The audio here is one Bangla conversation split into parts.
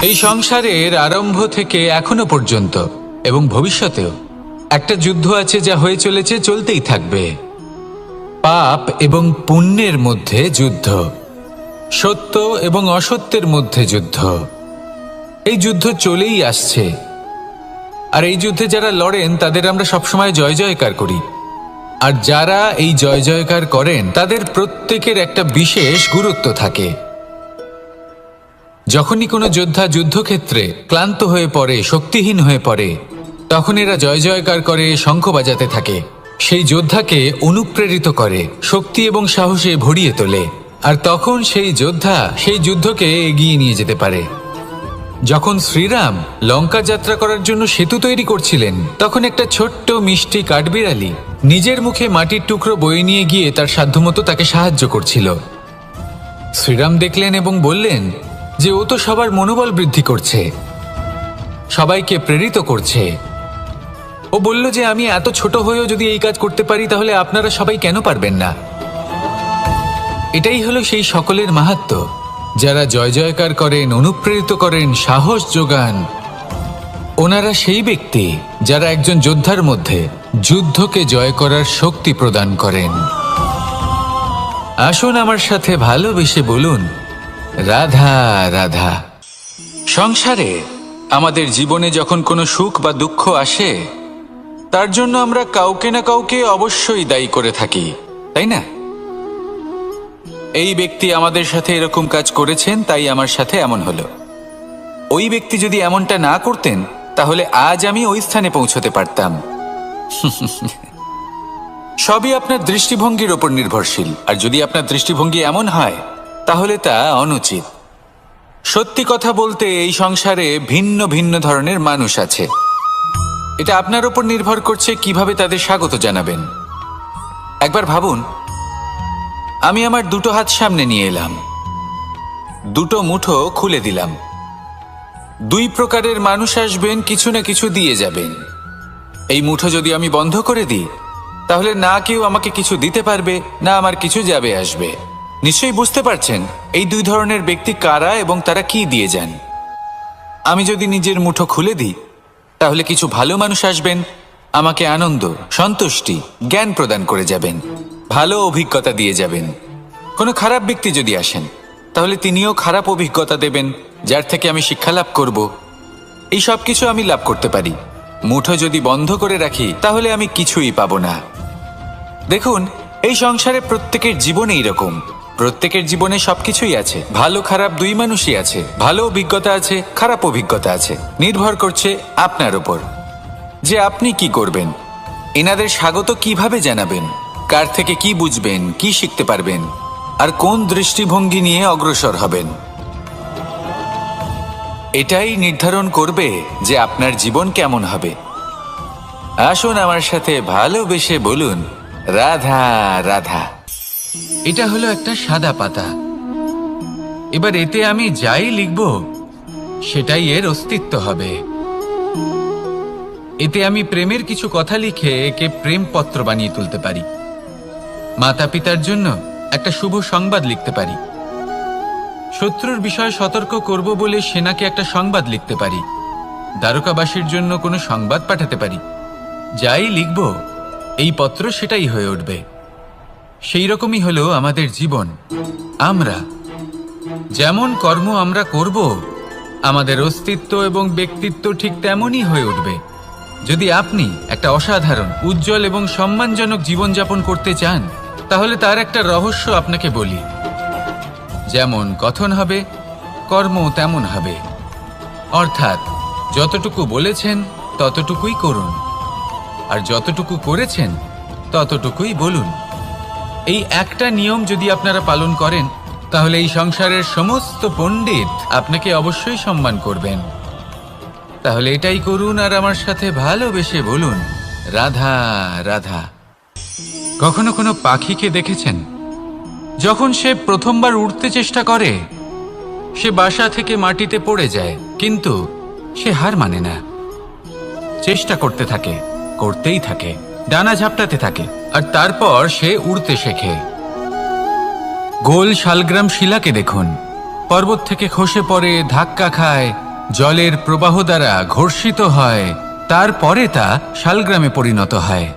এই সংসারের আরম্ভ থেকে এখনো পর্যন্ত এবং ভবিষ্যতেও একটা যুদ্ধ আছে, যা হয়ে চলেছে, চলতেই থাকবে। পাপ এবং পুণ্যের মধ্যে যুদ্ধ, সত্য এবং অসত্যের মধ্যে যুদ্ধ। এই যুদ্ধ চলেই আসছে, আর এই যুদ্ধে যারা লড়েন তাদের আমরা সবসময় জয় জয়কার করি। আর যারা এই জয় জয়কার করেন তাদের প্রত্যেকের একটা বিশেষ গুরুত্ব থাকে। যখনই কোনো যোদ্ধা যুদ্ধক্ষেত্রে ক্লান্ত হয়ে পড়ে, শক্তিহীন হয়ে পড়ে, তখন এরা জয় জয়কার করে, শঙ্খ বাজাতে থাকে, সেই যোদ্ধাকে অনুপ্রেরিত করে, শক্তি এবং সাহসে ভরিয়ে তোলে। আর তখন সেই যোদ্ধা সেই যুদ্ধকে এগিয়ে নিয়ে যেতে পারে। যখন শ্রীরাম লঙ্কা যাত্রা করার জন্য সেতু তৈরি করছিলেন, তখন একটা ছোট্ট মিষ্টি কাঠবিড়ালি নিজের মুখে মাটির টুকরো বয়ে নিয়ে গিয়ে তার সাধ্যমতো তাকে সাহায্য করছিল। শ্রীরাম দেখলেন এবং বললেন যে ও তো সবার মনোবল বৃদ্ধি করছে, সবাইকে প্রেরিত করছে। ও বলল যে আমি এত ছোট হয়েও যদি এই কাজ করতে পারি, তাহলে আপনারা সবাই কেন পারবেন না? এটাই হলো সেই সকলের মাহাত্ম্য, যারা জয় জয়কার করেন, অনুপ্রেরিত করেন, সাহস যোগান। ওনারা সেই ব্যক্তি যারা একজন যোদ্ধার মধ্যে যুদ্ধকে জয় করার শক্তি প্রদান করেন। আসুন আমার সাথে ভালোবেসে বলুন, রাধা রাধা। সংসারে আমাদের জীবনে যখন কোনো সুখ বা দুঃখ আসে, তার জন্য আমরা কাউকে না কাউকে অবশ্যই দায়ী করে থাকি, তাই না? এই ব্যক্তি আমাদের সাথে এরকম কাজ করেছেন, তাই আমার সাথে এমন হলো। ওই ব্যক্তি যদি এমনটা না করতেন, তাহলে আজ আমি ওই স্থানে পৌঁছতে পারতাম। সবই আপনার দৃষ্টিভঙ্গির ওপর নির্ভরশীল। আর যদি আপনার দৃষ্টিভঙ্গি এমন হয়, তাহলে তা অনুচিত। সত্যি কথা বলতে, এই সংসারে ভিন্ন ভিন্ন ধরনের মানুষ আছে। এটা আপনার ওপর নির্ভর করছে কিভাবে তাদের স্বাগত জানাবেন। একবার ভাবুন, আমি আমার দুটো হাত সামনে নিয়ে এলাম, দুটো মুঠো খুলে দিলাম। দুই প্রকারের মানুষ আসবেন, কিছু না কিছু দিয়ে যাবেন। এই মুঠো যদি আমি বন্ধ করে দিই, তাহলে না কেউ আমাকে কিছু দিতে পারবে, না আমার কিছু যাবে আসবে। নিশ্চয়ই বুঝতে পারছেন এই দুই ধরনের ব্যক্তি কারা এবং তারা কি দিয়ে যান। আমি যদি নিজের মুঠো খুলে দিই, তাহলে কিছু ভালো মানুষ আসবেন, আমাকে আনন্দ, সন্তুষ্টি, জ্ঞান প্রদান করে যাবেন, ভালো অভিজ্ঞতা দিয়ে যাবেন। কোনো খারাপ ব্যক্তি যদি আসেন, তাহলে তিনিও খারাপ অভিজ্ঞতা দেবেন, যার থেকে আমি শিক্ষা লাভ করব। এই সব কিছু আমি লাভ করতে পারি। মুঠো যদি বন্ধ করে রাখি, তাহলে আমি কিছুই পাবো না। দেখুন, এই সংসারে প্রত্যেকের জীবনে এইরকম। প্রত্যেকের জীবনে সবকিছুই আছে, ভালো খারাপ দুই মানুষই আছে। ভালো অভিজ্ঞতা আছে, খারাপ অভিজ্ঞতা আছে। নির্ভর করছে আপনার উপর যে আপনি কি করবেন, এনাদের স্বাগত কিভাবে জানাবেন, কার থেকে কি বুঝবেন, কি শিখতে পারবেন, আর কোন দৃষ্টিভঙ্গি নিয়ে অগ্রসর হবেন। এটাই নির্ধারণ করবে যে আপনার জীবন কেমন হবে। আসুন আমার সাথে ভালোবেসে বলুন, রাধা রাধা। এটা হলো একটা সাদা পাতা। এবার এতে আমি যাই লিখব, সেটাই এর অস্তিত্ব হবে। এতে আমি প্রেমের কিছু কথা লিখে একে প্রেমপত্র বানিয়ে তুলতে পারি। মাতা পিতার জন্য একটা শুভ সংবাদ লিখতে পারি। শত্রুর বিষয়ে সতর্ক করব বলে সেনাকে একটা সংবাদ লিখতে পারি। দ্বারকাবাসীর জন্য কোনো সংবাদ পাঠাতে পারি। যাই লিখব, এই পত্র সেটাই হয়ে উঠবে। সেই রকমই হলো আমাদের জীবন। আমরা যেমন কর্ম আমরা করব, আমাদের অস্তিত্ব এবং ব্যক্তিত্ব ঠিক তেমনই হয়ে উঠবে। যদি আপনি একটা অসাধারণ, উজ্জ্বল এবং সম্মানজনক জীবনযাপন করতে চান, তাহলে তার একটা রহস্য আপনাকে বলি। যেমন কথন হবে, কর্ম তেমন হবে। অর্থাৎ যতটুকু বলেছেন ততটুকুই করুন, আর যতটুকু করেছেন ততটুকুই বলুন। এই একটা নিয়ম যদি আপনারা পালন করেন, তাহলে এই সংসারের সমস্ত পণ্ডিত আপনাকে অবশ্যই সম্মান করবেন। তাহলে এটাই করুন আর আমার সাথে ভালোবেসে বলুন, রাধা রাধা। কখনো কোনো পাখিকে দেখেছেন? যখন সে প্রথমবার উড়তে চেষ্টা করে, সে বাসা থেকে মাটিতে পড়ে যায়, কিন্তু সে হার মানে না। চেষ্টা করতে থাকে, করতেই থাকে, ডানা ঝাপটাতে থাকে, আর তারপর সে উড়তে শেখে। গোল শালগ্রাম শিলাকে দেখুন, পর্বত থেকে খসে পড়ে, ধাক্কা খায়, জলের প্রবাহ দ্বারা ঘর্ষিত হয়, তারপরে তা শালগ্রামে পরিণত হয়।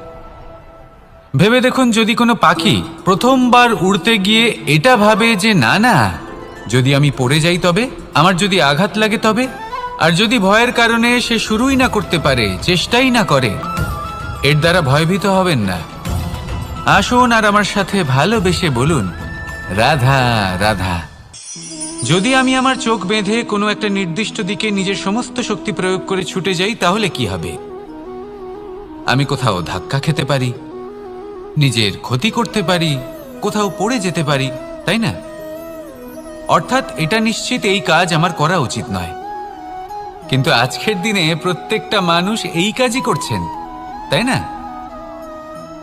ভেবে দেখুন, যদি কোনো পাখি প্রথমবার উড়তে গিয়ে এটা ভাবে যে না না, যদি আমি পড়ে যাই তবে, আমার যদি আঘাত লাগে তবে, আর যদি ভয়ের কারণে সে শুরুই না করতে পারে, চেষ্টাই না করে, এর দ্বারা ভয়ভীত হবেন না। আসুন আর আমার সাথে ভালোবেসে বলুন, রাধা রাধা। যদি আমি আমার চোখ বেঁধে কোনো একটা নির্দিষ্ট দিকে নিজের সমস্ত শক্তি প্রয়োগ করে ছুটে যাই, তাহলে কি হবে? আমি কোথাও ধাক্কা খেতে পারি, নিজের ক্ষতি করতে পারি, কোথাও পড়ে যেতে পারি, তাই না? অর্থাৎ এটা নিশ্চিত এই কাজ আমার করা উচিত নয়। কিন্তু আজকের দিনে প্রত্যেকটা মানুষ এই কাজই করছেন, তাই না?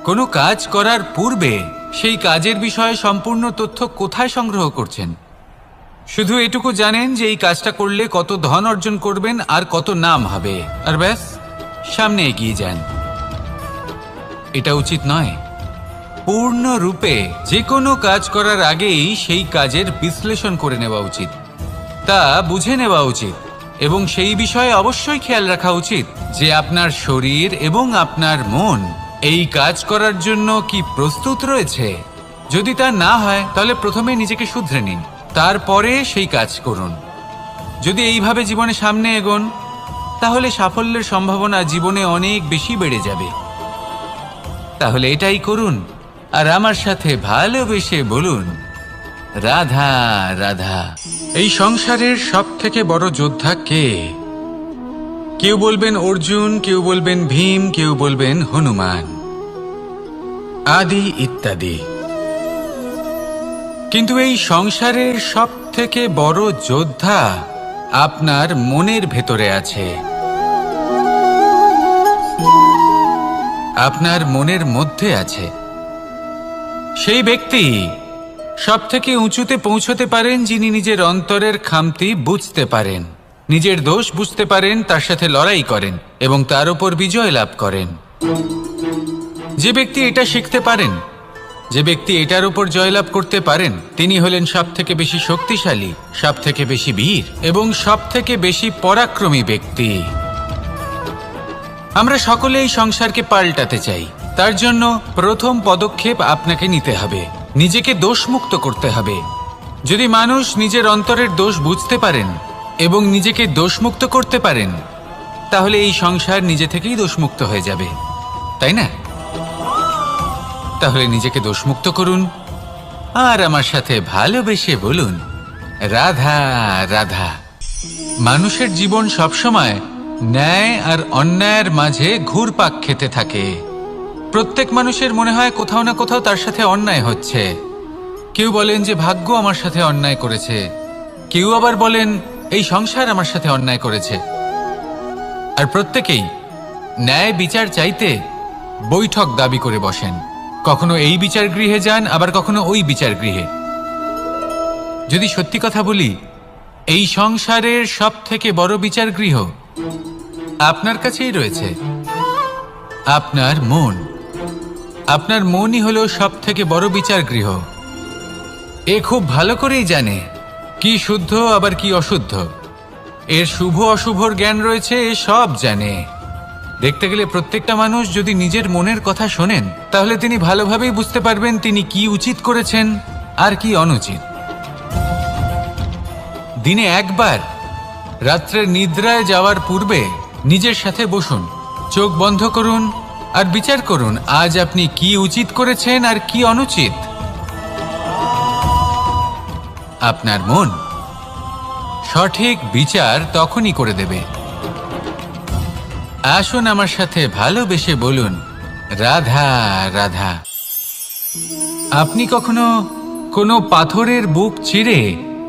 কোনো কাজ করার পূর্বে সেই কাজের বিষয়ে সম্পূর্ণ তথ্য কোথায় সংগ্রহ করছেন? শুধু এটুকু জানেন যে এই কাজটা করলে কত ধন অর্জন করবেন আর কত নাম হবে, আর ব্যাস সামনে এগিয়ে যান। এটা উচিত নয়। পূর্ণরূপে যে কোনো কাজ করার আগেই সেই কাজের বিশ্লেষণ করে নেওয়া উচিত, তা বুঝে নেওয়া উচিত, এবং সেই বিষয়ে অবশ্যই খেয়াল রাখা উচিত যে আপনার শরীর এবং আপনার মন এই কাজ করার জন্য কি প্রস্তুত রয়েছে। যদি তা না হয় তাহলে প্রথমে নিজেকে শুধরে নিন, তারপরে সেই কাজ করুন। যদি এইভাবে জীবনে সামনে এগোন, তাহলে সাফল্যের সম্ভাবনা জীবনে অনেক বেশি বেড়ে যাবে। তাহলে এটাই করুন আর আমার সাথে ভালোবেসে বলুন, রাধা রাধা। এই সংসারের সব থেকে বড় যোদ্ধা কে? কেউ বলবেন অর্জুন, কেউ বলবেন ভীম, কেউ বলবেন হনুমান, আদি ইত্যাদি। কিন্তু এই সংসারের সব থেকে বড় যোদ্ধা আপনার মনের ভেতরে আছে, আপনার মনের মধ্যে আছে। সেই ব্যক্তি সব থেকে উঁচুতে পৌঁছতে পারেন যিনি নিজের অন্তরের খামতি বুঝতে পারেন, নিজের দোষ বুঝতে পারেন, তার সাথে লড়াই করেন এবং তার উপর বিজয় লাভ করেন। যে ব্যক্তি এটা শিখতে পারেন, যে ব্যক্তি এটার উপর জয়লাভ করতে পারেন, তিনি হলেন সব থেকে বেশি শক্তিশালী, সব থেকে বেশি বীর এবং সব থেকে বেশি পরাক্রমী ব্যক্তি। আমরা সকলে এই সংসারকে পাল্টাতে চাই। তার জন্য প্রথম পদক্ষেপ আপনাকে নিতে হবে, নিজেকে দোষমুক্ত করতে হবে। যদি মানুষ নিজের অন্তরের দোষ বুঝতে পারেন এবং নিজেকে দোষমুক্ত করতে পারেন, তাহলে এই সংসার নিজে থেকেই দোষমুক্ত হয়ে যাবে, তাই না? তাহলে নিজেকে দোষমুক্ত করুন আর আমার সাথে ভালোবেসে বলুন, রাধা রাধা। মানুষের জীবন সবসময় ন্যায় আর অন্যায়ের মাঝে ঘুরপাক খেতে থাকে। প্রত্যেক মানুষের মনে হয় কোথাও না কোথাও তার সাথে অন্যায় হচ্ছে। কেউ বলেন যে ভাগ্য আমার সাথে অন্যায় করেছে, কেউ আবার বলেন এই সংসার আমার সাথে অন্যায় করেছে। আর প্রত্যেকেই ন্যায় বিচার চাইতে বৈঠক দাবি করে বসেন। কখনো এই বিচার গৃহে যান, আবার কখনো ওই বিচার গৃহে। যদি সত্যি কথা বলি, এই সংসারের সব থেকে বড় বিচার গৃহ আপনার কাছেই রয়েছে, আপনার মন। আপনার মনই হলো সব থেকে বড় বিচার গৃহ। এ খুব ভালো করেই জানে কি শুদ্ধ আবার কি অশুদ্ধ, এর শুভ অশুভর জ্ঞান রয়েছে, এ সব জানে। দেখতে গেলে প্রত্যেকটা মানুষ যদি নিজের মনের কথা শোনেন, তাহলে তিনি ভালোভাবেই বুঝতে পারবেন তিনি কি উচিত করেছেন আর কি অনুচিত। দিনে একবার রাত্রের নিদ্রায় যাওয়ার পূর্বে নিজের সাথে বসুন, চোখ বন্ধ করুন আর বিচার করুন আজ আপনি কি উচিত করেছেন আর কি অনুচিত। আপনার মন সঠিক বিচার তখনই করে দেবে। আসুন আমার সাথে ভালোবেসে বলুন, রাধা রাধা। আপনি কখনো কোনো পাথরের বুক চিরে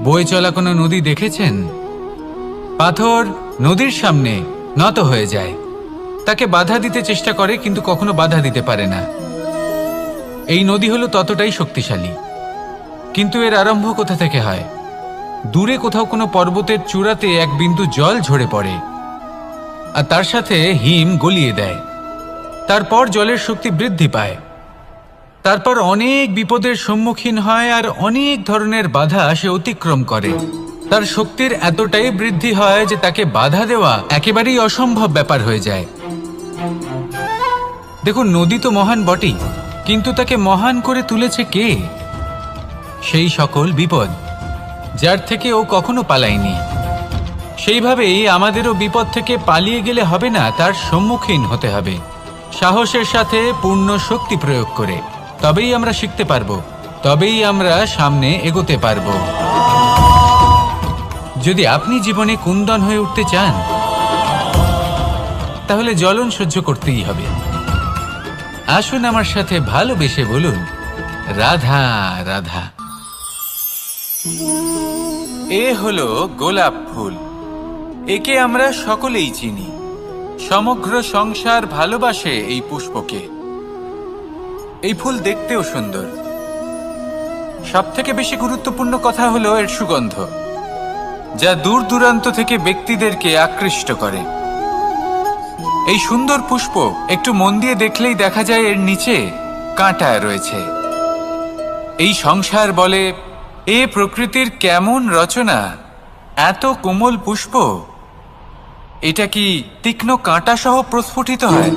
বয়ে চলা কোনো নদী দেখেছেন? পাথর নদীর সামনে নত হয়ে যায়, তাকে বাধা দিতে চেষ্টা করে কিন্তু কখনো বাধা দিতে পারে না। এই নদী হলো ততটাই শক্তিশালী, কিন্তু এর আরম্ভ কোথা থেকে হয়? দূরে কোথাও কোনো পর্বতের চূড়াতে এক বিন্দু জল ঝরে পড়ে আর তার সাথে হিম গলিয়ে দেয়। তারপর জলের শক্তি বৃদ্ধি পায়, তারপর অনেক বিপদের সম্মুখীন হয় আর অনেক ধরনের বাধা সে অতিক্রম করে। তার শক্তির এতটাই বৃদ্ধি হয় যে তাকে বাধা দেওয়া একেবারেই অসম্ভব ব্যাপার হয়ে যায়। দেখুন, নদী তো মহান বটেই, কিন্তু তাকে মহান করে তুলেছে কে? সেই সকল বিপদ যার থেকে ও কখনো পালায়নি। সেইভাবেই আমাদেরও বিপদ থেকে পালিয়ে গেলে হবে না, তার সম্মুখীন হতে হবে সাহসের সাথে, পূর্ণ শক্তি প্রয়োগ করে। তবেই আমরা শিখতে পারবো, তবেই আমরা সামনে এগোতে পারবো। যদি আপনি জীবনে কুন্দন হয়ে উঠতে চান, তাহলে জ্বলন সহ্য করতেই হবে। আসুন আমার সাথে ভালোবেসে বলুন, রাধা রাধা। এ হলো গোলাপ ফুল। একে আমরা সকলেই চিনি। সমগ্র সংসার ভালোবাসে এই পুষ্পকে। এই ফুল দেখতেও সুন্দর। সবথেকে বেশি গুরুত্বপূর্ণ কথা হলো এর সুগন্ধ, যা দূর দূরান্ত থেকে ব্যক্তিদেরকে আকৃষ্ট করে। এই সুন্দর পুষ্প একটু মন দিয়ে দেখলেই দেখা যায় এর নিচে কাঁটা রয়েছে। এই সংসার বলে, এ প্রকৃতির কেমন রচনা, এত কোমল পুষ্প, এটা কি তীক্ষ্ণ কাঁটা সহ প্রস্ফুটিত হয়?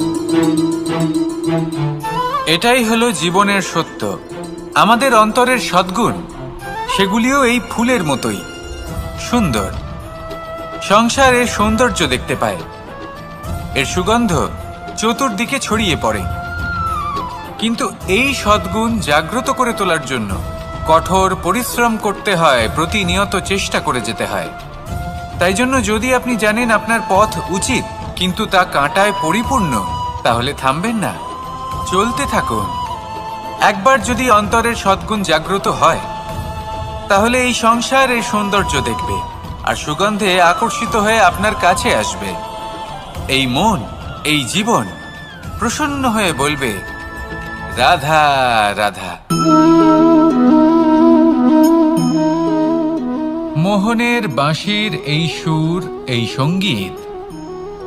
এটাই হলো জীবনের সত্য। আমাদের অন্তরের সদ্গুণ, সেগুলিও এই ফুলের মতোই সুন্দর। সংসার এর সৌন্দর্য দেখতে পায়, এর সুগন্ধ চতুর্দিকে ছড়িয়ে পড়ে। কিন্তু এই সদ্গুণ জাগ্রত করে তোলার জন্য কঠোর পরিশ্রম করতে হয়, প্রতিনিয়ত চেষ্টা করে যেতে হয়। তাই জন্য যদি আপনি জানেন আপনার পথ উচিত কিন্তু তা কাঁটায় পরিপূর্ণ, তাহলে থামবেন না, চলতে থাকুন। একবার যদি অন্তরের সদ্গুণ জাগ্রত হয়, তাহলে এই সংসার এর সৌন্দর্য দেখবে আর সুগন্ধে আকর্ষিত হয়ে আপনার কাছে আসবে। এই মন, এই জীবন প্রসন্ন হয়ে বলবে, রাধা রাধা। মোহনের বাঁশির এই সুর, এই সঙ্গীত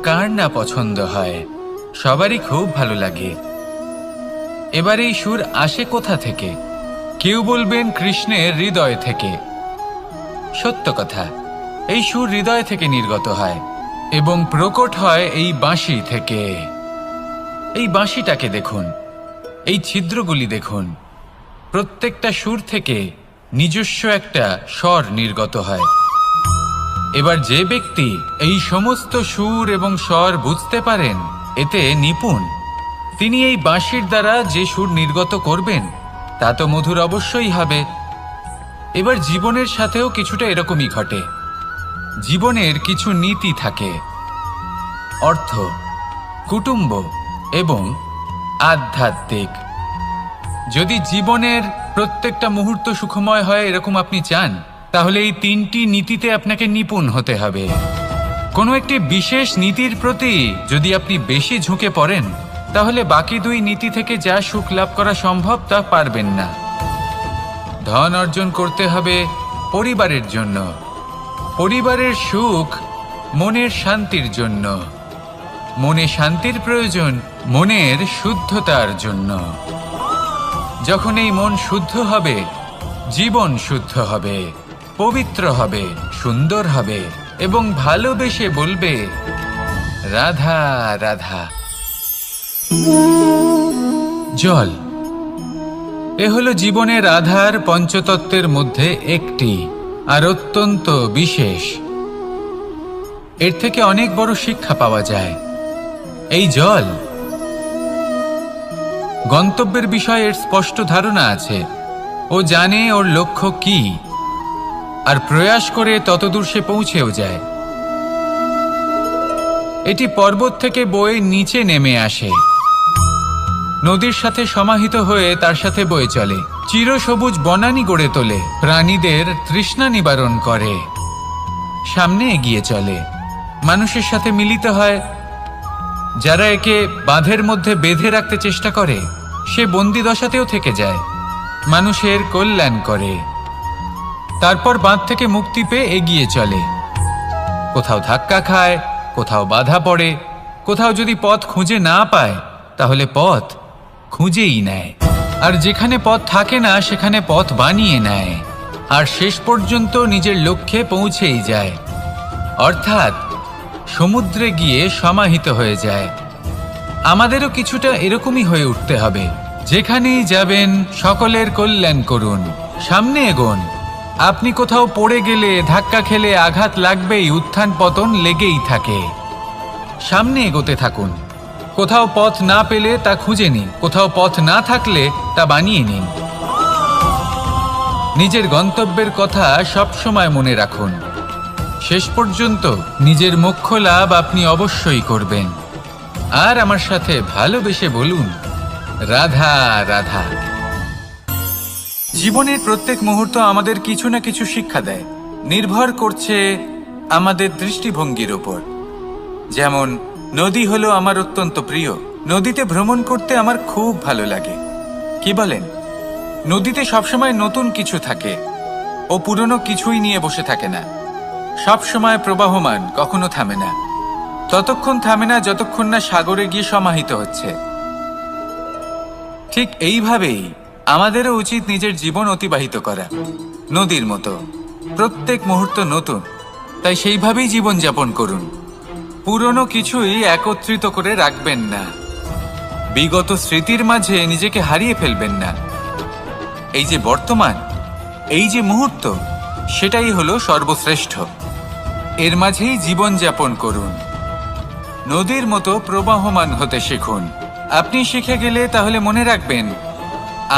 কার না পছন্দ হয়? সবারই খুব ভালো লাগে। এবার এই সুর আসে কোথা থেকে? কেউ বলবেন কৃষ্ণের হৃদয় থেকে। সত্য কথা, এই সুর হৃদয় থেকে নির্গত হয় এবং প্রকট হয় এই বাঁশি থেকে। এই বাঁশিটাকে দেখুন, এই ছিদ্রগুলি দেখুন, প্রত্যেকটা সুর থেকে নিজস্ব একটা স্বর নির্গত হয়। এবার যে ব্যক্তি এই সমস্ত সুর এবং স্বর বুঝতে পারেন, এতে নিপুণ, তিনি এই বাঁশির দ্বারা যে সুর নির্গত করবেন তা তো মধুর অবশ্যই হবে। এবার জীবনের সাথেও কিছুটা এরকমই ঘটে। জীবনের কিছু নীতি থাকে, অর্থ, কুটুম্ব এবং আধ্যাত্মিক। যদি জীবনের প্রত্যেকটা মুহূর্ত সুখময় হয় এরকম আপনি চান, তাহলে এই তিনটি নীতিতে আপনাকে নিপুণ হতে হবে। কোনো একটি বিশেষ নীতির প্রতি যদি আপনি বেশি ঝুঁকে পড়েন, তাহলে বাকি দুই নীতি থেকে যা সুখ লাভ করা সম্ভব তা পারবেন না। ধন অর্জন করতে হবে পরিবারের জন্য, পরিবারের সুখ মনের শান্তির জন্য, মনে শান্তির প্রয়োজন মনের শুদ্ধতার জন্য। যখন এই মন শুদ্ধ হবে, জীবন শুদ্ধ হবে, পবিত্র হবে, সুন্দর হবে এবং ভালোবেসে বলবে, রাধা রাধা। জল, এ হলো জীবনের আধার, পঞ্চতত্ত্বের মধ্যে একটি, আর অত্যন্ত বিশেষ। এর থেকে অনেক বড় শিক্ষা পাওয়া যায়। এই জল, গন্তব্যের বিষয়ে এর স্পষ্ট ধারণা আছে। ও জানে ওর লক্ষ্য কি, আর প্রয়াস করে ততদূর সে পৌঁছেও যায়। এটি পর্বত থেকে বয়ে নিচে নেমে আসে, নদীর সাথে সমাহিত হয়ে তার সাথে বয়ে চলে, চিরসবুজ বনানী গড়ে তোলে, প্রাণীদের তৃষ্ণা নিবারণ করে, সামনে এগিয়ে চলে, মানুষের সাথে মিলিত হয়। যারা একে বাঁধের মধ্যে বেঁধে রাখতে চেষ্টা করে, সে বন্দি দশাতেও থেকে যায়, মানুষের কল্যাণ করে। তারপর বাঁধ থেকে মুক্তি পেয়ে এগিয়ে চলে, কোথাও ধাক্কা খায়, কোথাও বাধা পড়ে, কোথাও যদি পথ খুঁজে না পায় তাহলে পথ খুঁজেই নেয়, আর যেখানে পথ থাকে না সেখানে পথ বানিয়ে নেয়। আর শেষ পর্যন্ত নিজের লক্ষ্যে পৌঁছেই যায়, অর্থাৎ সমুদ্রে গিয়ে সমাহিত হয়ে যায়। আমাদেরও কিছুটা এরকমই হয়ে উঠতে হবে। যেখানেই যাবেন সকলের কল্যাণ করুন, সামনে এগোন। আপনি কোথাও পড়ে গেলে, ধাক্কা খেলে আঘাত লাগবেই, উত্থান পতন লেগেই থাকে। সামনে এগোতে থাকুন। কোথাও পথ না পেলে তা খুঁজে নিন, কোথাও পথ না থাকলে তা বানিয়ে নিন। নিজের গন্তব্যের কথা সবসময় মনে রাখুন। শেষ পর্যন্ত নিজের মোক্ষ লাভ আপনি অবশ্যই করবেন। আর আমার সাথে ভালোবেসে বলুন, রাধা রাধা। জীবনের প্রত্যেক মুহূর্ত আমাদের কিছু না কিছু শিক্ষা দেয়, নির্ভর করছে আমাদের দৃষ্টিভঙ্গির ওপর। যেমন নদী হলো আমার অত্যন্ত প্রিয়। নদীতে ভ্রমণ করতে আমার খুব ভালো লাগে। কি বলেন? নদীতে সবসময় নতুন কিছু থাকে, ও পুরনো কিছুই নিয়ে বসে থাকে না। সবসময় প্রবাহমান, কখনো থামে না। ততক্ষণ থামে না যতক্ষণ না সাগরে গিয়ে সমাহিত হচ্ছে। ঠিক এইভাবেই আমাদেরও উচিত নিজের জীবন অতিবাহিত করা, নদীর মতো। প্রত্যেক মুহূর্ত নতুন, তাই সেইভাবেই জীবন যাপন করুন। পুরনো কিছুই একত্রিত করে রাখবেন না, বিগত স্মৃতির মাঝে নিজেকে হারিয়ে ফেলবেন না। এই যে বর্তমান, এই যে মুহূর্ত, সেটাই হলো সর্বশ্রেষ্ঠ। এর মাঝেই জীবন যাপন করুন। নদীর মতো প্রবাহমান হতে শিখুন। আপনি শিখে গেলে তাহলে মনে রাখবেন,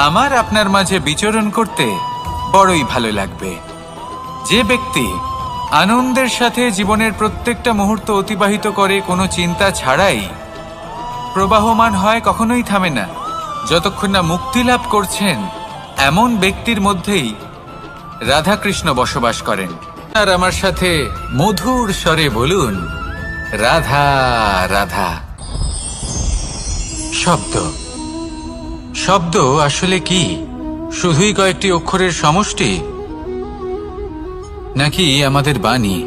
আমার আপনার মাঝে বিচরণ করতে বড়ই ভালো লাগবে। যে ব্যক্তি আনন্দের সাথে জীবনের প্রত্যেকটা মুহূর্ত অতিবাহিত করে কোনো চিন্তা ছাড়াই, প্রবাহমান হয়, কখনোই থামে না, যতক্ষণ না মুক্তি লাভ করছেন, এমন ব্যক্তির মধ্যেই রাধাকৃষ্ণ বসবাস করেন। আর আমার সাথে মধুর স্বরে বলুন, রাধা রাধা। শব্দ, শব্দ আসলে কি? শুধুই কয়েকটি অক্ষরের সমষ্টি, নাকি আমাদের বাণী?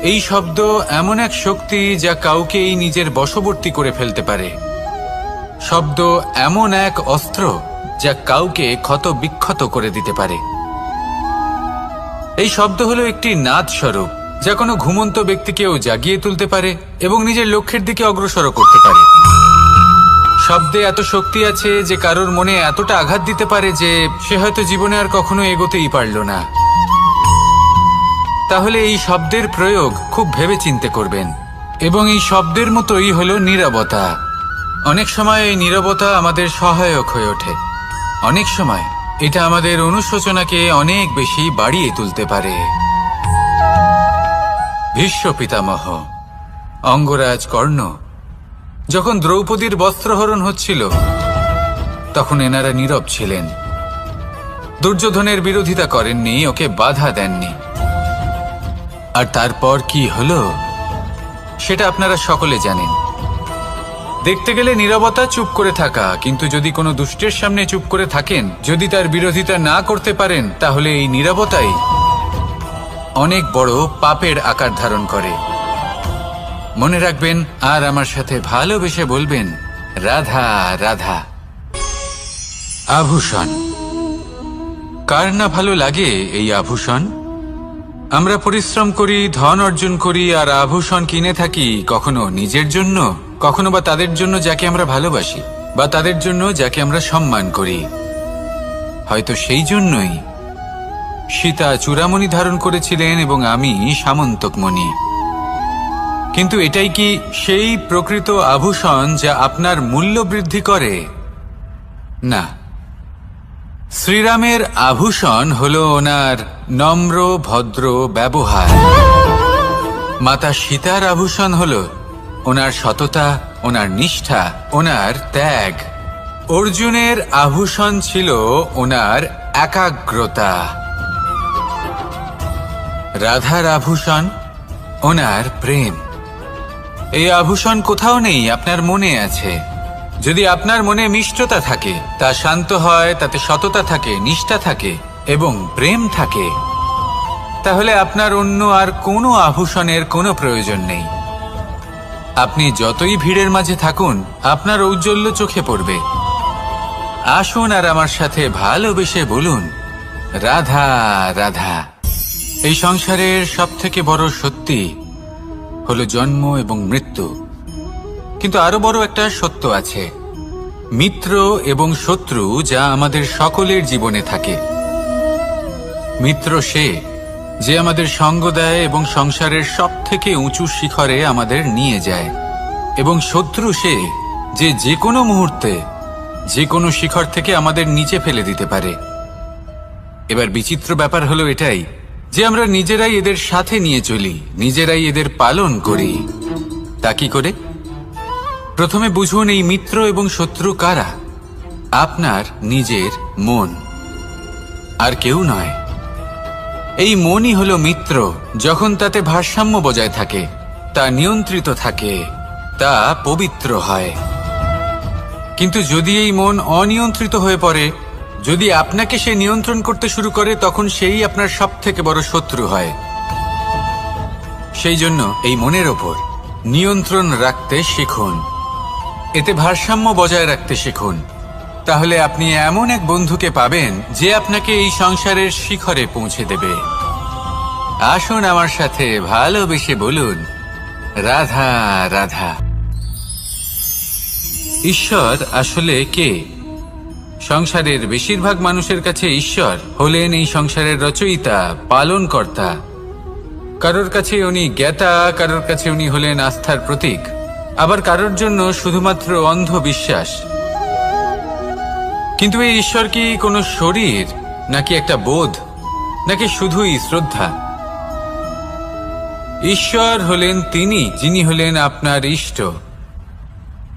এই শব্দ এমন এক শক্তি যা কাউকেই নিজের বশবর্তী করে ফেলতে পারে। শব্দ এমন এক অস্ত্র যা কাউকে ক্ষত বিক্ষত করে দিতে পারে। এই শব্দ হলো একটি নাদ স্বরূপ, যা কোনো ঘুমন্ত ব্যক্তিকেও জাগিয়ে তুলতে পারে এবং নিজের লক্ষ্যের দিকে অগ্রসর করতে পারে। শব্দে এত শক্তি আছে যে কারোর মনে এতটা আঘাত দিতে পারে যে সে হয়তো জীবনে আর কখনো এগোতেই পারল না। তাহলে এই শব্দের প্রয়োগ খুব ভেবে চিন্তে করবেন। এবং এই শব্দের মতোই হলো নীরবতা। অনেক সময় এই নীরবতা আমাদের সহায়ক হয়ে ওঠে। অনেক সময় এটা আমাদের অনুশোচনাকে অনেক বেশি বাড়িয়ে তুলতে পারে। ভীষ্ম পিতামহ, অঙ্গরাজ কর্ণ, যখন দ্রৌপদীর বস্ত্রহরণ হচ্ছিল, তখন এনারা নীরব ছিলেন। দুর্যোধনের বিরোধিতা করেননি, ওকে বাধা দেননি। আর তারপর কি হলো সেটা আপনারা সকলে জানেন। দেখতে গেলে নীরবতা চুপ করে থাকা, কিন্তু যদি কোনো দুষ্টের সামনে চুপ করে থাকেন, যদি তার বিরোধিতা না করতে পারেন, তাহলে এই নীরবতাই অনেক বড় পাপের আকার ধারণ করে। মনে রাখবেন, আর আমার সাথে ভালোবেসে বলবেন, রাধা রাধা। আভূষণ, কার না ভালো লাগে এই আভূষণ? আমরা পরিশ্রম করি, ধন অর্জন করি, আর আভূষণ কিনে থাকি, কখনো নিজের জন্য, কখনো বা তাদের জন্য যাকে আমরা ভালোবাসি, বা তাদের জন্য যাকে আমরা সম্মান করি। হয়তো সেই জন্যই সীতা চূড়ামণি ধারণ করেছিলেন এবং আমি সামন্তকমণি। কিন্তু এটাই কি সেই প্রকৃত আভূষণ যা আপনার মূল্য বৃদ্ধি করে? না। শ্রীরামের আভূষণ হলো ওনার নম্র ভদ্র ব্যবহার। মাতা সীতার আভূষণ হলো ওনার সততা, ওনার নিষ্ঠা, ওনার ত্যাগ। অর্জুনের আভূষণ ছিল ওনার একাগ্রতা। রাধার আভূষণ ওনার প্রেম। এই আভূষণ কোথাও নেই, আপনার মনে আছে। যদি আপনার মনে মিষ্টতা থাকে, তা শান্ত হয়, তাতে সততা থাকে, নিষ্ঠা থাকে এবং প্রেম থাকে, তাহলে আপনার অন্য আর কোনো আভূষণের কোনো প্রয়োজন নেই। আপনি যতই ভিড়ের মাঝে থাকুন, আপনার ঔজ্জ্বল্য চোখে পড়বে। আসুন আর আমার সাথে ভালোবেসে বলুন, রাধা রাধা। এই সংসারের সব থেকে বড় সত্যি হলো জন্ম এবং মৃত্যু, কিন্তু আরো বড় একটা সত্য আছে, মিত্র এবং শত্রু, যা আমাদের সকলের জীবনে থাকে। মিত্র সে যে আমাদের সঙ্গ দেয় এবং সংসারের সব থেকে উঁচু শিখরে আমাদের নিয়ে যায়, এবং শত্রু সে যে যে কোনো মুহূর্তে যে কোনো শিখর থেকে আমাদের নিচে ফেলে দিতে পারে। এবার বিচিত্র ব্যাপার হলো এটাই যে আমরা নিজেরাই এদের সাথে নিয়ে চলি, নিজেরাই এদের পালন করি। তা কি করে? প্রথমে বুঝুন এই মিত্র এবং শত্রু কারা। আপনার নিজের মন, আর কেউ নয়। এই মনই হলো মিত্র। যখন তাতে ভারসাম্য বজায় থাকে, তা নিয়ন্ত্রিত থাকে, তা পবিত্র হয়। কিন্তু যদি এই মন অনিয়ন্ত্রিত হয়ে পড়ে, যদি আপনাকে সে নিয়ন্ত্রণ করতে শুরু করে, তখন সেই আপনার সব থেকে বড় শত্রু হয়। সেই জন্য এই মনের ওপর নিয়ন্ত্রণ রাখতে শিখুন, এতে ভারসাম্য বজায় রাখতে শিখুন। তাহলে আপনি এমন এক বন্ধুকে পাবেন যে আপনাকে এই সংসারের শিখরে পৌঁছে দেবে। আসুন আমার সাথে ভালোবেসে বলুন, রাধা রাধা। ঈশ্বর আসলে কে? সংসারের বেশিরভাগ মানুষের কাছে ঈশ্বর হলেন এই সংসারের রচয়িতা, পালনকর্তা। কারোর কাছে উনি জ্ঞাতা, কারোর কাছে উনি হলেন আস্থার প্রতীক, আবার কারোর জন্য শুধুমাত্র অন্ধ বিশ্বাস। কিন্তু এই ঈশ্বর কি কোনো শরীর, নাকি একটা বোধ, নাকি শুধুই শ্রদ্ধা? ঈশ্বর হলেন তিনি যিনি হলেন আপনার ইষ্ট।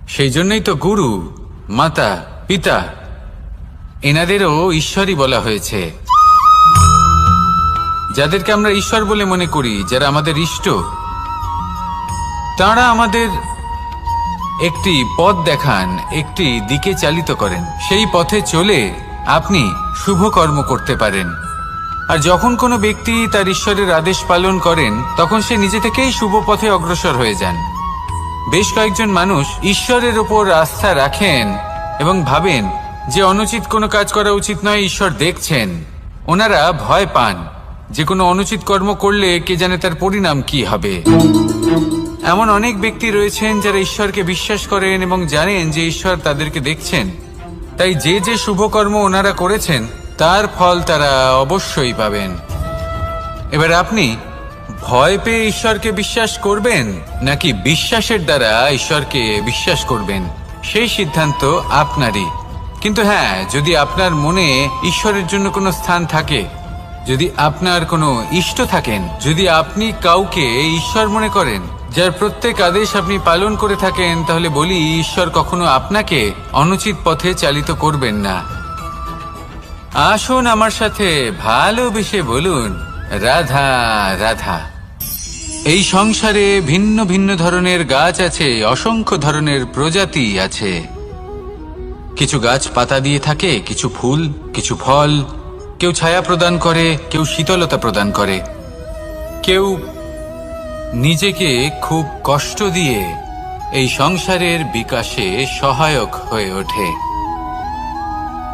সেই জন্যই তো গুরু, মাতা, পিতা এনাদেরও ঈশ্বরই বলা হয়েছে। যাদেরকে আমরা ঈশ্বর বলে মনে করি, যারা আমাদের ইষ্ট, তাঁরা আমাদের একটি পথ দেখান, একটি দিকে চালিত করেন। সেই পথে চলে আপনি শুভ কর্ম করতে পারেন। আর যখন কোনো ব্যক্তি তার ঈশ্বরের আদেশ পালন করেন, তখন সে নিজে থেকেই শুভ পথে অগ্রসর হয়ে যান। বেশ কয়েকজন মানুষ ঈশ্বরের ওপর আস্থা রাখেন এবং ভাবেন যে অনুচিত কোনো কাজ করা উচিত নয়, ঈশ্বর দেখছেন। ওনারা ভয় পান যে কোনো অনুচিত কর্ম করলে কে জানে তার পরিণাম কি হবে। এমন অনেক ব্যক্তি রয়েছেন যারা ঈশ্বরকে বিশ্বাস করেন এবং জানেন যে ঈশ্বর তাদেরকে দেখছেন, তাই যে যে শুভ কর্ম ওনারা করেছেন তার ফল তারা অবশ্যই পাবেন। এবার আপনি ভয় পেয়ে ঈশ্বরকে বিশ্বাস করবেন, নাকি বিশ্বাসের দ্বারা ঈশ্বরকে বিশ্বাস করবেন, সেই সিদ্ধান্ত আপনারই। কিন্তু হ্যাঁ, যদি আপনার মনে ঈশ্বরের জন্য কোনো স্থান থাকে, যদি আপনার কোনো ইষ্ট থাকেন, যদি আপনি কাউকে ঈশ্বর মনে করেন, যার প্রত্যেক আদেশ আপনি পালন করে থাকেন, তাহলে বলি, ঈশ্বর কখনো আপনাকে অনুচিত পথে চালিত করবেন না। আসুন আমার সাথে ভালোবেসে বলুন, রাধা রাধা। এই সংসারে ভিন্ন ভিন্ন ধরনের গাছ আছে, অসংখ্য ধরনের প্রজাতি আছে। কিছু গাছ পাতা দিয়ে থাকে, কিছু ফুল, কিছু ফল। কেউ ছায়া প্রদান করে, কেউ শীতলতা প্রদান করে, কেউ নিজেকে খুব কষ্ট দিয়ে এই সংসারের বিকাশে সহায়ক হয়ে ওঠে।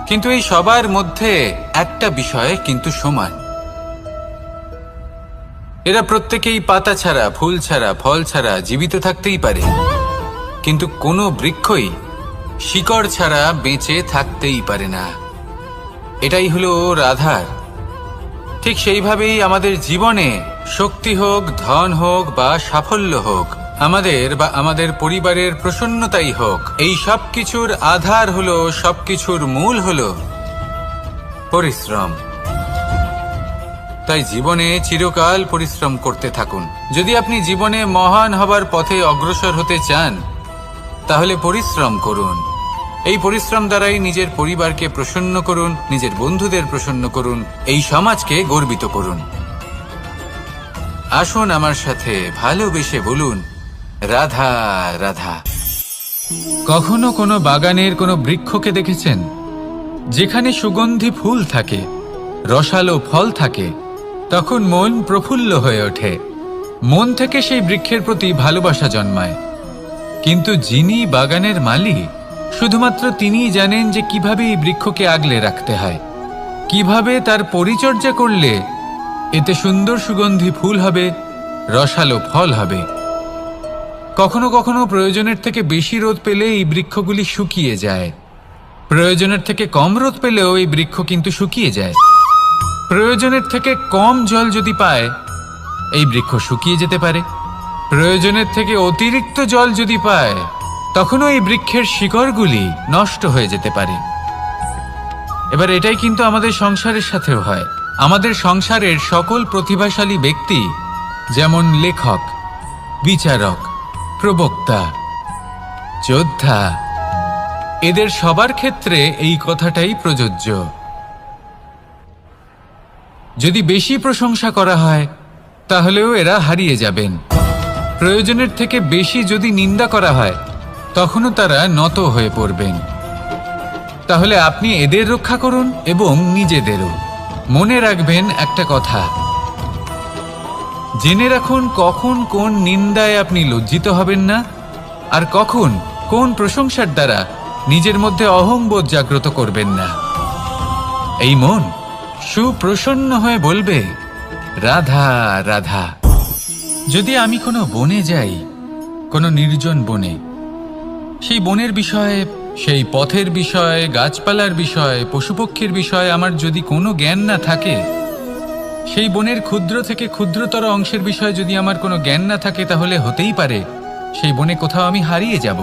কিন্তু এই সবার মধ্যে একটা বিষয় কিন্তু সমান, এরা প্রত্যেকেই পাতা ছাড়া, ফুল ছাড়া, ফল ছাড়া জীবিত থাকতেই পারে, কিন্তু কোনো বৃক্ষই শিকড় ছাড়া বেঁচে থাকতেই পারে না। এটাই হলো রাধার। ঠিক সেইভাবেই আমাদের জীবনে শক্তি হোক, ধন হোক বা সাফল্য হোক, আমাদের বা আমাদের পরিবারের প্রসন্নতাই হোক, এই সব কিছুর আধার হলো, সবকিছুর মূল হলো পরিশ্রম। তাই জীবনে চিরকাল পরিশ্রম করতে থাকুন। যদি আপনি জীবনে মহান হবার পথে অগ্রসর হতে চান, তাহলে পরিশ্রম করুন। এই পরিশ্রম দ্বারাই নিজের পরিবারকে প্রসন্ন করুন, নিজের বন্ধুদের প্রসন্ন করুন, এই সমাজকে গর্বিত করুন। আসুন আমার সাথে ভালোবেসে বলুন, রাধা রাধা। কখনো কোনো বাগানের কোনো বৃক্ষকে দেখেছেন যেখানে সুগন্ধি ফুল থাকে, রসালো ফল থাকে? তখন মন প্রফুল্ল হয়ে ওঠে, মন থেকে সেই বৃক্ষের প্রতি ভালোবাসা জন্মায়। কিন্তু যিনি বাগানের মালিক, শুধুমাত্র তিনিই জানেন যে কিভাবে এই বৃক্ষকে আগলে রাখতে হয়। কিভাবে তার পরিচর্যা করলে এতে সুন্দর সুগন্ধি ফুল হবে, রসালো ফল হবে। কখনো কখনো প্রয়োজনের থেকে বেশি রোদ পেলে এই বৃক্ষগুলি শুকিয়ে যায়, প্রয়োজনের থেকে কম রোদ পেলেও এই বৃক্ষ কিন্তু শুকিয়ে যায়। প্রয়োজনের থেকে কম জল যদি পায় এই বৃক্ষ শুকিয়ে যেতে পারে, প্রয়োজনের থেকে অতিরিক্ত জল যদি পায় তখনও এই বৃক্ষের শিকড়গুলি নষ্ট হয়ে যেতে পারে। এবার এটাই কিন্তু আমাদের সংসারের সাথেও হয়। আমাদের সংসারের সকল প্রতিভাশালী ব্যক্তি, যেমন লেখক, বিচারক, প্রবক্তা, যোদ্ধা, এদের সবার ক্ষেত্রে এই কথাটাই প্রযোজ্য। যদি বেশি প্রশংসা করা হয় তাহলেও এরা হারিয়ে যাবেন। প্রয়োজনের থেকে বেশি যদি নিন্দা করা হয় তখনও তারা নত হয়ে পড়বেন। তাহলে আপনি এদের রক্ষা করুন এবং নিজেদেরও। মনে রাখবেন একটা কথা, জেনে রাখুন কখন কোন নিন্দায় আপনি লজ্জিত হবেন না, আর কখন কোন প্রশংসার দ্বারা নিজের মধ্যে অহংবোধ জাগ্রত করবেন না। এই মন সুপ্রসন্ন হয়ে বলবে, রাধা রাধা। যদি আমি কোনো বনে যাই, কোনো নির্জন বনে, সেই বনের বিষয়ে, সেই পথের বিষয়ে, গাছপালার বিষয়ে, পশুপক্ষীর বিষয়ে আমার যদি কোনো জ্ঞান না থাকে, সেই বনের ক্ষুদ্র থেকে ক্ষুদ্রতর অংশের বিষয়ে যদি আমার কোনো জ্ঞান না থাকে, তাহলে হতেই পারে সেই বনে কোথাও আমি হারিয়ে যাব।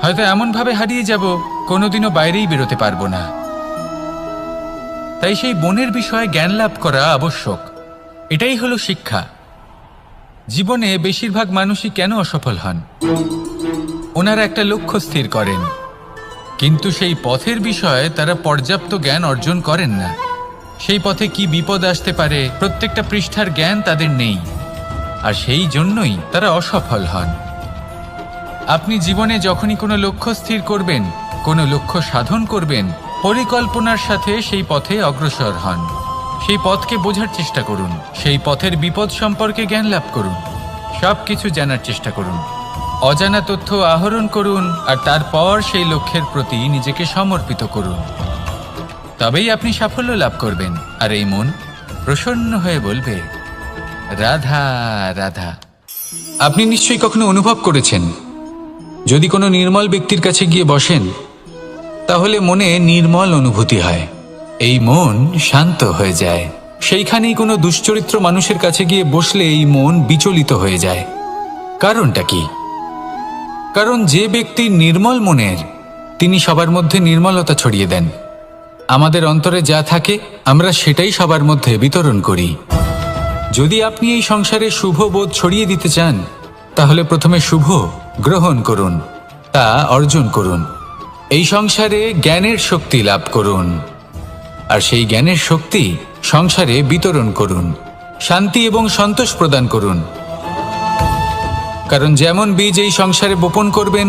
হয়তো এমনভাবে হারিয়ে যাব কোনোদিনও বাইরেই বেরোতে পারবো না। তাই সেই বনের বিষয়ে জ্ঞান লাভ করা আবশ্যক। এটাই হলো শিক্ষা। জীবনে বেশিরভাগ মানুষই কেন অসফল হন? ওনারা একটা লক্ষ্য স্থির করেন, কিন্তু সেই পথের বিষয়ে তারা পর্যাপ্ত জ্ঞান অর্জন করেন না। সেই পথে কি বিপদ আসতে পারে প্রত্যেকটা পৃষ্ঠার জ্ঞান তাদের নেই, আর সেই জন্যই তারা অসফল হন। আপনি জীবনে যখনই কোনো লক্ষ্য স্থির করবেন, কোনো লক্ষ্য সাধন করবেন, পরিকল্পনার সাথে সেই পথে অগ্রসর হন। সেই পথকে বোঝার চেষ্টা করুন, সেই পথের বিপদ সম্পর্কে জ্ঞান লাভ করুন, সব কিছু জানার চেষ্টা করুন, অজানা তথ্য আহরণ করুন, আর তারপর সেই লক্ষ্যের প্রতি নিজেকে সমর্পিত করুন। তবেই আপনি সাফল্য লাভ করবেন। আর এই মন প্রসন্ন হয়ে বলবে, রাধা রাধা। আপনি নিশ্চয়ই কখনো অনুভব করেছেন, যদি কোনো নির্মল ব্যক্তির কাছে গিয়ে বসেন তাহলে মনে নির্মল অনুভূতি হয়, এই মন শান্ত হয়ে যায়। সেইখানেই কোনো দুশ্চরিত্র মানুষের কাছে গিয়ে বসলে এই মন বিচলিত হয়ে যায়। কারণটা কি? কারণ যে ব্যক্তি নির্মল মনের, তিনি সবার মধ্যে নির্মলতা ছড়িয়ে দেন। আমাদের অন্তরে যা থাকে আমরা সেটাই সবার মধ্যে বিতরণ করি। যদি আপনি এই সংসারে শুভ বোধ ছড়িয়ে দিতে চান, তাহলে প্রথমে শুভ গ্রহণ করুন, তা অর্জন করুন। এই সংসারে জ্ঞানের শক্তি লাভ করুন, আর সেই জ্ঞানের শক্তি সংসারে বিতরণ করুন। শান্তি এবং সন্তোষ প্রদান করুন। কারণ যেমন বীজ এই সংসারে বপন করবেন,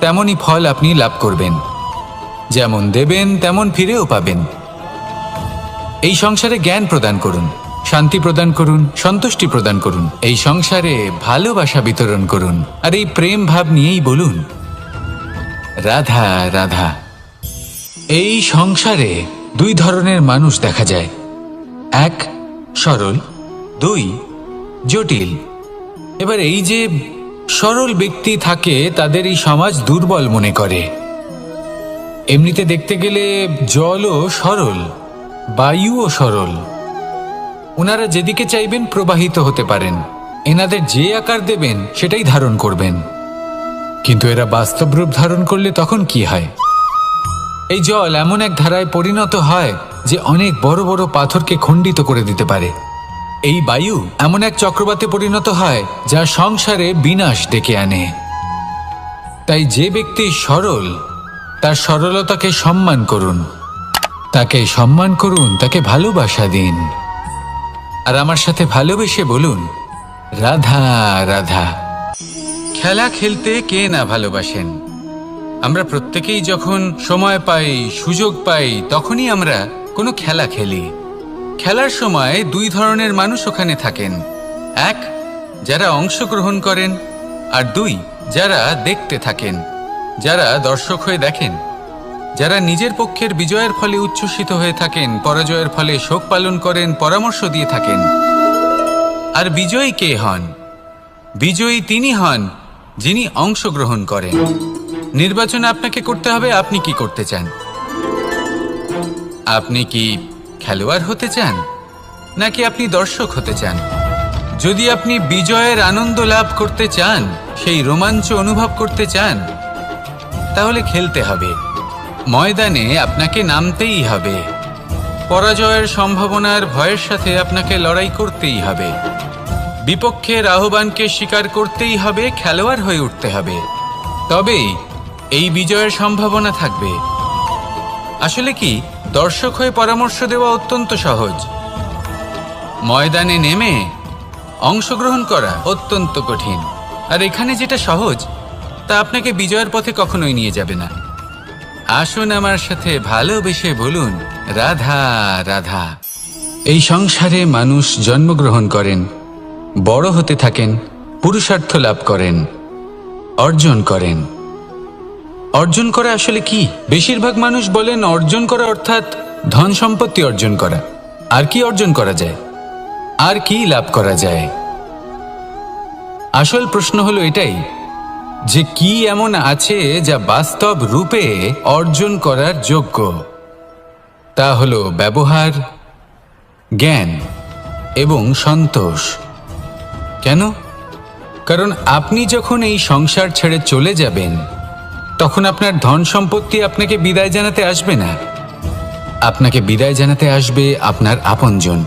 তেমনই ফল আপনি লাভ করবেন। যেমন দেবেন তেমন ফিরেও পাবেন। এই সংসারে জ্ঞান প্রদান করুন, শান্তি প্রদান করুন, সন্তুষ্টি প্রদান করুন। এই সংসারে ভালোবাসা বিতরণ করুন, আর এই প্রেম ভাব নিয়েই বলুন, রাধা রাধা। এই সংসারে দুই ধরনের মানুষ দেখা যায়, এক সরল, দুই জটিল। এবার এই যে সরল ব্যক্তি থাকে, তাদের এই সমাজ দুর্বল মনে করে। এমনিতে দেখতে গেলে জলও সরল, বায়ুও সরল। ওনারা যেদিকে চাইবেন প্রবাহিত হতে পারেন, এনাদের যে আকার দেবেন সেটাই ধারণ করবেন। কিন্তু এরা বাস্তব রূপ ধারণ করলে তখন কি হয়? এই জল এমন এক ধারায় পরিণত হয় যে অনেক বড় বড় পাথরকে খণ্ডিত করে দিতে পারে। এই বায়ু এমন এক চক্রবাতে পরিণত হয় যা সংসারে বিনাশ ডেকে আনে। তাই যে ব্যক্তি সরল, তার সরলতাকে সম্মান করুন, তাকে সম্মান করুন, তাকে ভালোবাসা দিন। আর আমার সাথে ভালোবেসে বলুন, রাধা রাধা। খেলা খেলতে কে না ভালোবাসেন? আমরা প্রত্যেকেই যখন সময় পাই, সুযোগ পাই, তখনই আমরা কোনো খেলা খেলি। খেলার সময় দুই ধরনের মানুষ ওখানে থাকেন, এক যারা অংশগ্রহণ করেন, আর দুই যারা দেখতে থাকেন, যারা দর্শক হয়ে দেখেন। যারা নিজের পক্ষের বিজয়ের ফলে উচ্ছ্বসিত হয়ে থাকেন, পরাজয়ের ফলে শোক পালন করেন, পরামর্শ দিয়ে থাকেন। আর বিজয়ী কে হন? বিজয়ী তিনি হন যিনি অংশগ্রহণ করেন। নির্বাচন আপনাকে করতে হবে, আপনি কি করতে চান? আপনি কি খেলোয়াড় হতে চান, নাকি আপনি দর্শক হতে চান? যদি আপনি বিজয়ের আনন্দ লাভ করতে চান, সেই রোমাঞ্চ অনুভব করতে চান, তাহলে খেলতে হবে। ময়দানে আপনাকে নামতেই হবে। পরাজয়ের সম্ভাবনার ভয়ের সাথে আপনাকে লড়াই করতেই হবে। বিপক্ষের আহ্বানকে স্বীকার করতেই হবে, খেলোয়াড় হয়ে উঠতে হবে। তবেই এই বিজয়ের সম্ভাবনা থাকবে। আসলে কি, দর্শক হয়ে পরামর্শ দেওয়া অত্যন্ত সহজ। ময়দানে নেমে অংশগ্রহণ করা অত্যন্ত কঠিন। আর এখানে যেটা সহজ, তা আপনাকে বিজয়ের পথে কখনোই নিয়ে যাবে না। আসুন আমার সাথে ভালোবেসে বলুন, রাধা রাধা। এই সংসারে মানুষ জন্মগ্রহণ করেন, বড় হতে থাকেন, পুরুষার্থ লাভ করেন, অর্জন করেন। অর্জন করা আসলে কি? বেশিরভাগ মানুষ বলেন অর্জন করা অর্থাৎ ধন সম্পত্তি অর্জন করা। আর কি অর্জন করা যায়? আর কি লাভ করা যায়? আসল প্রশ্ন হলো এটাই যে কি এমন আছে যা বাস্তব রূপে অর্জন করার যোগ্য। তা হলো ব্যবহার, জ্ঞান এবং সন্তোষ। কেন? কারণ আপনি যখন এই সংসার ছেড়ে চলে যাবেন, তখন আপনার ধন সম্পত্তি আপনাকে বিদায় জানাতে আসবে না। আপনাকে বিদায় জানাতে আসবে আপনার আপনজন,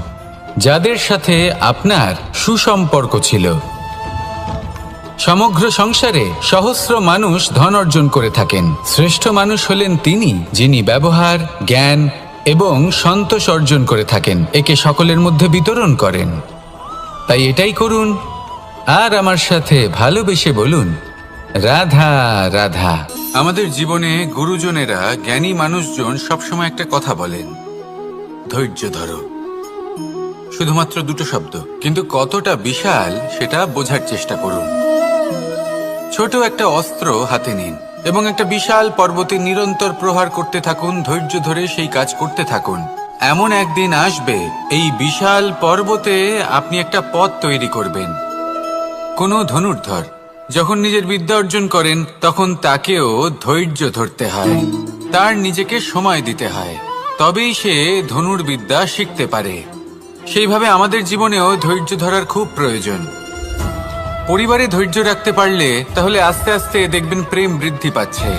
যাদের সাথে আপনার সুসম্পর্ক ছিল। সমগ্র সংসারে সহস্র মানুষ ধন অর্জন করে থাকেন। শ্রেষ্ঠ মানুষ হলেন তিনি যিনি ব্যবহার, জ্ঞান এবং সন্তোষ অর্জন করে থাকেন, একে সকলের মধ্যে বিতরণ করেন। তাই এটাই করুন, আর আমার সাথে ভালোবেসে বলুন, রাধা রাধা। আমাদের জীবনে গুরুজনেরা, জ্ঞানী মানুষজন সবসময় একটা কথা বলেন, ধৈর্য ধরো। শুধুমাত্র দুটো শব্দ, কিন্তু কতটা বিশাল সেটা বোঝার চেষ্টা করুন। ছোট একটা অস্ত্র হাতে নিন এবং একটা বিশাল পর্বতে নিরন্তর প্রহার করতে থাকুন। ধৈর্য ধরে সেই কাজ করতে থাকুন। এমন একদিন আসবে, এই বিশাল পর্বতে আপনি একটা পথ তৈরি করবেন। কোনো ধনুর্ধর যখন নিজের বিদ্যা অর্জন করেন, তখন তাকেও ধৈর্য ধরতে হয়, তার নিজেকে সময় দিতে হয়, তবেই সে ধনুর্বিদ্যা শিখতে পারে। সেইভাবে আমাদের জীবনেও ধৈর্য ধরার খুব প্রয়োজন। পরিবারে ধৈর্য রাখতে পারলে তাহলে আস্তে আস্তে দেখবেন প্রেম বৃদ্ধি পাচ্ছে।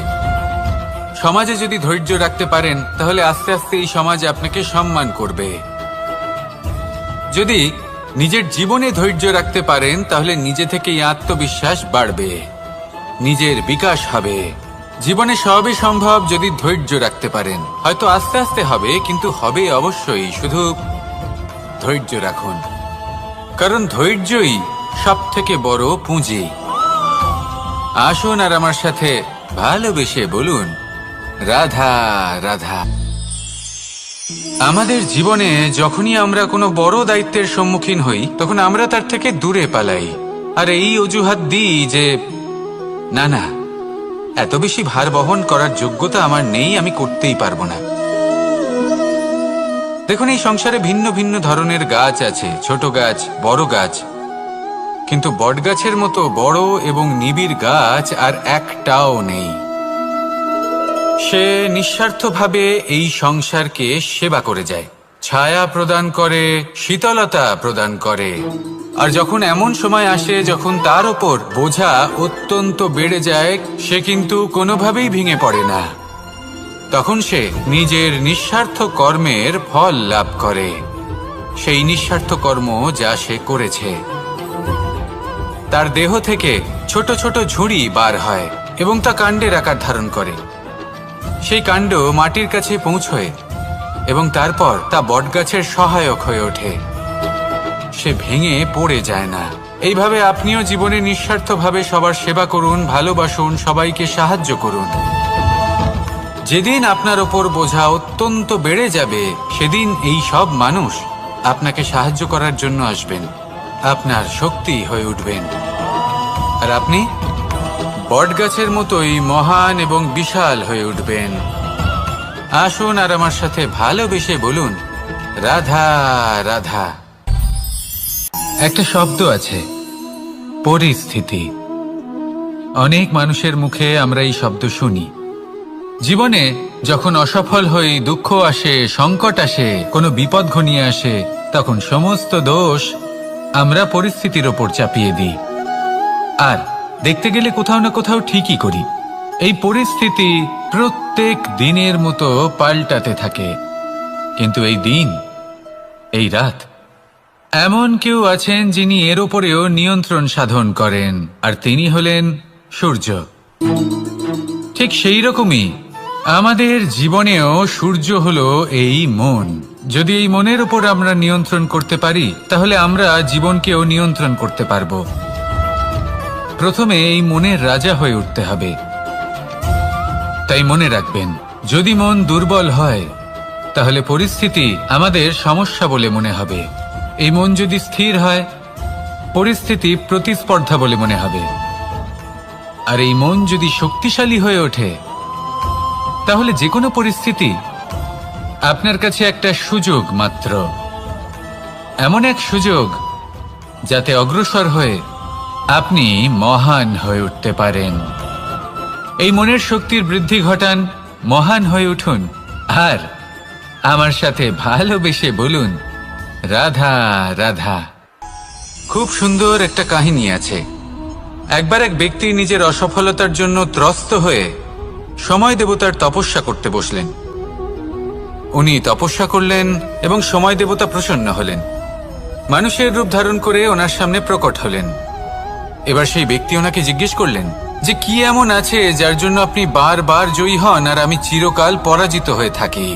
সমাজে যদি ধৈর্য রাখতে পারেন, তাহলে আস্তে আস্তে এই সমাজ আপনাকে সম্মান করবে। যদি নিজের জীবনে ধৈর্য রাখতে পারেন, তাহলে নিজে থেকেই আত্মবিশ্বাস বাড়বে, নিজের বিকাশ হবে। জীবনে সবই সম্ভব যদি ধৈর্য রাখতে পারেন। হয়তো আস্তে আস্তে হবে, কিন্তু হবে অবশ্যই। শুধু ধৈর্য রাখুন, কারণ ধৈর্যই সবথেকে বড় পুঁজি। আসুন আর আমার সাথে ভালোবেসে বলুন, রাধা রাধা। আমাদের জীবনে যখনই আমরা কোনো বড় দায়িত্বের সম্মুখীন হই, তখন আমরা তার থেকে দূরে পালাই, আর এই অজুহাত দিই যে না না, এত বেশি ভার বহন করার যোগ্যতা আমার নেই, আমি করতেই পারবো না। দেখুন, এই সংসারে ভিন্ন ভিন্ন ধরনের গাছ আছে, ছোট গাছ, বড় গাছ, কিন্তু বটগাছের মতো বড় এবং নিবিড় গাছ আর একটাও নেই। সে নিঃস্বার্থভাবে এই সংসারকে সেবা করে যায়, ছায়া প্রদান করে, শীতলতা প্রদান করে। আর যখন এমন সময় আসে যখন তার ওপর বোঝা অত্যন্ত বেড়ে যায়, সে কিন্তু কোনোভাবেই ভেঙে পড়ে না। তখন সে নিজের নিঃস্বার্থ কর্মের ফল লাভ করে, সেই নিঃস্বার্থ কর্ম যা সে করেছে। তার দেহ থেকে ছোট ছোট ঝুড়ি বার হয় এবং তা কাণ্ডের আকার ধারণ করে। সেই কাণ্ড মাটির কাছে পৌঁছয় এবং তারপর তা বটগাছের সহায়ক হয়ে ওঠে। সে ভেঙে পড়ে যায় না। এইভাবে আপনিও জীবনে নিঃস্বার্থভাবে সবার সেবা করুন, ভালোবাসুন, সবাইকে সাহায্য করুন। যেদিন আপনার ওপর বোঝা অত্যন্ত বেড়ে যাবে, সেদিন এই সব মানুষ আপনাকে সাহায্য করার জন্য আসবেন, আপনার শক্তি হয়ে উঠবেন, আর আপনি বটগাছের মতোই মহান এবং বিশাল হয়ে উঠবেন। আসুন আর আমার সাথে ভালোবেসে বলুন, রাধা রাধা। একটা শব্দ আছে, পরিস্থিতি। অনেক মানুষের মুখে আমরা এই শব্দ শুনি। জীবনে যখন অসফল হই, দুঃখ আসে, সংকট আসে, কোনো বিপদ ঘনিয়ে আসে, তখন সমস্ত দোষ আমরা পরিস্থিতির ওপর চাপিয়ে দিই। আর দেখতে গেলে কোথাও না কোথাও ঠিকই করি। এই পরিস্থিতি প্রত্যেক দিনের মতো পাল্টাতে থাকে, কিন্তু এই দিন, এই রাত, এমন কেউ আছেন যিনি এর ওপরেও নিয়ন্ত্রণ সাধন করেন, আর তিনি হলেন সূর্য। ঠিক সেই রকমই আমাদের জীবনেও সূর্য হলো এই মন। যদি এই মনের উপর আমরা নিয়ন্ত্রণ করতে পারি, তাহলে আমরা জীবনকেও নিয়ন্ত্রণ করতে পারবো। প্রথমে এই মনের রাজা হয়ে উঠতে হবে। তাই মনে রাখবেন, যদি মন দুর্বল হয়, তাহলে পরিস্থিতি আমাদের সমস্যা বলে মনে হবে। এই মন যদি স্থির হয়, পরিস্থিতি প্রতিস্পর্ধা বলে মনে হবে। আর এই মন যদি শক্তিশালী হয়ে ওঠে, তাহলে যে কোনো পরিস্থিতি আপনার কাছে একটা সুযোগ মাত্র। এমন এক সুযোগ যাতে অগ্রসর হয়ে আপনি মহান হয়ে উঠতে পারেন। এই মনের শক্তির বৃদ্ধি ঘটান, মহান হয়ে উঠুন, আর আমার সাথে ভালোবেসে বলুন, রাধা রাধা। খুব সুন্দর একটা কাহিনী আছে। একবার এক ব্যক্তি নিজের অসফলতার জন্য ত্রস্ত হয়ে সময় দেবতার তপস্যা করতে বসলেন। উনি তপস্যা করলেন এবং সময় দেবতা প্রসন্ন হলেন, মানুষের রূপ ধারণ করে ওনার সামনে প্রকট হলেন। এবার সেই ব্যক্তি ওনাকে জিজ্ঞেস করলেন যে কি এমন আছে যার জন্য আপনি বারবার জয়ী হন আর আমি চিরকাল পরাজিত হয়ে থাকি?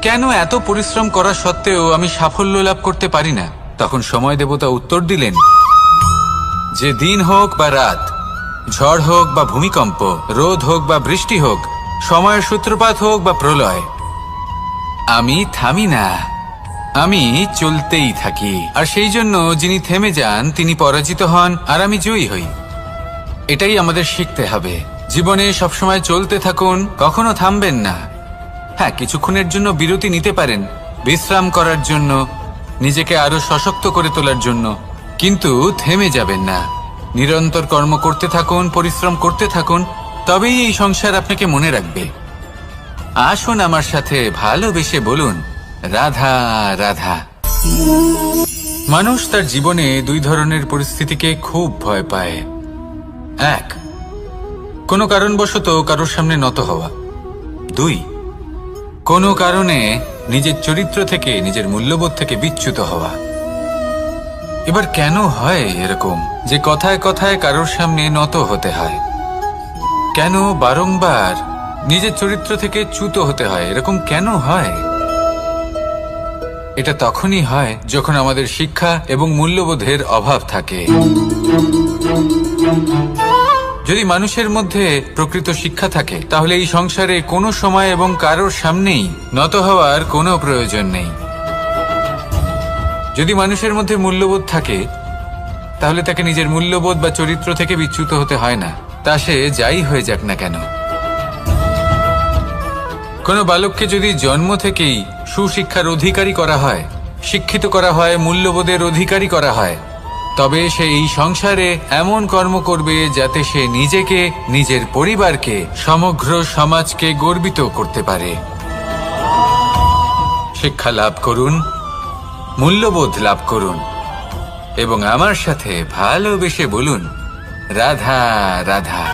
কেন এত পরিশ্রম করা সত্ত্বেও আমি সাফল্য লাভ করতে পারি না? তখন সময় দেবতা উত্তর দিলেন যে দিন হোক বা রাত, ঝড় হোক বা ভূমিকম্প, রোদ হোক বা বৃষ্টি হোক, সময়ের সূত্রপাত হোক বা প্রলয়, আমি থামি না, আমি চলতেই থাকি। আর সেই জন্য যিনি থেমে যান তিনি পরাজিত হন আর আমি জয়ী হই। এটাই আমাদের শিখতে হবে। জীবনে সবসময় চলতে থাকুন, কখনো থামবেন না। হ্যাঁ, কিছুক্ষণের জন্য বিরতি নিতে পারেন, বিশ্রাম করার জন্য, নিজেকে আরো সশক্ত করে তোলার জন্য, কিন্তু থেমে যাবেন না। নিরন্তর কর্ম করতে থাকুন, পরিশ্রম করতে থাকুন, তবেই এই সংসার আপনাকে মনে রাখবে। আসুন আমার সাথে ভালোবেসে বলুন, রাধা রাধা। মানুষ তার জীবনে দুই ধরনের পরিস্থিতিকে খুব ভয় পায়। এক, কোনো কারণবশত কারোর সামনে নত হওয়া। দুই, কোনো কারণে নিজের চরিত্র থেকে, নিজের মূল্যবোধ থেকে বিচ্যুত হওয়া। এবার কেন হয় এরকম যে কথায় কথায় কারোর সামনে নত হতে হয়? কেন বারংবার নিজের চরিত্র থেকে চ্যুত হতে হয়? এরকম কেন হয়? এটা তখনই হয় যখন আমাদের শিক্ষা এবং মূল্যবোধের অভাব থাকে। যদি মানুষের মধ্যে প্রকৃত শিক্ষা থাকে, তাহলে এই সংসারে কোনো সময় এবং কারোর সামনেই নত হওয়ার কোনো প্রয়োজন নেই। যদি মানুষের মধ্যে মূল্যবোধ থাকে, তাহলে তাকে নিজের মূল্যবোধ বা চরিত্র থেকে বিচ্যুত হতে হয় না, তা সে যাই হয়ে যাক না কেন। কোনো বালককে যদি জন্ম থেকেই সুশিক্ষার অধিকারী করা হয়, শিক্ষিত করা হয়, মূল্যবোধের অধিকারী করা হয়, তবে সে এই সংসারে এমন কর্ম করবে যাতে সে নিজেকে, নিজের পরিবারকে, সমগ্র সমাজকে গর্বিত করতে পারে। শিক্ষা লাভ করুন, মূল্যবোধ লাভ করুন এবং আমার সাথে ভালোবেসে বলুন, রাধা রাধা।